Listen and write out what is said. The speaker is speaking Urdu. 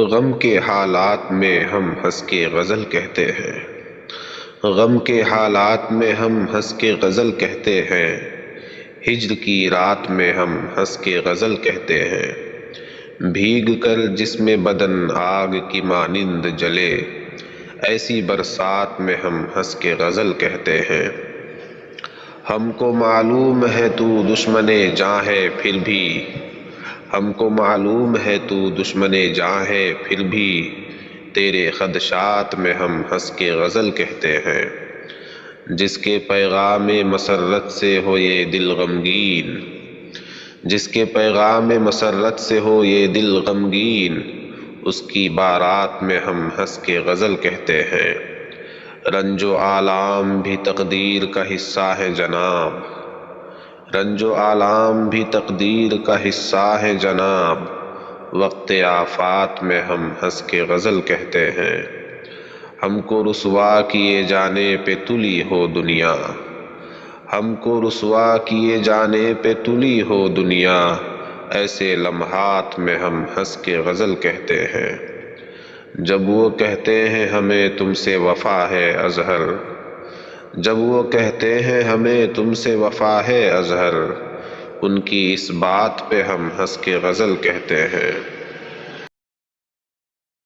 غم کے حالات میں ہم ہنس کے غزل کہتے ہیں، غم کے حالات میں ہم ہنس کے غزل کہتے ہیں، ہجر کی رات میں ہم ہنس کے غزل کہتے ہیں، بھیگ کر جسم بدن آگ کی مانند جلے، ایسی برسات میں ہم ہنس کے غزل کہتے ہیں۔ ہم کو معلوم ہے تو دشمن جاں ہے پھر بھی، ہم کو معلوم ہے تو دشمن جاں ہے پھر بھی، تیرے خدشات میں ہم ہنس کے غزل کہتے ہیں۔ جس کے پیغام مسرت سے ہو یہ دل غمگین، جس کے پیغام مسرت سے ہو یہ دل غمگین، اس کی بارات میں ہم ہنس کے غزل کہتے ہیں۔ رنج و آلام بھی تقدیر کا حصہ ہے جناب، رنج و آلام بھی تقدیر کا حصہ ہے جناب، وقت آفات میں ہم ہنس کے غزل کہتے ہیں۔ ہم کو رسوا کیے جانے پہ تلی ہو دنیا، ہم کو رسوا کیے جانے پہ تلی ہو دنیا، ایسے لمحات میں ہم ہنس کے غزل کہتے ہیں۔ جب وہ کہتے ہیں ہمیں تم سے وفا ہے اظہر، جب وہ کہتے ہیں ہمیں تم سے وفا ہے اظہر، ان کی اس بات پہ ہم ہنس کے غزل کہتے ہیں۔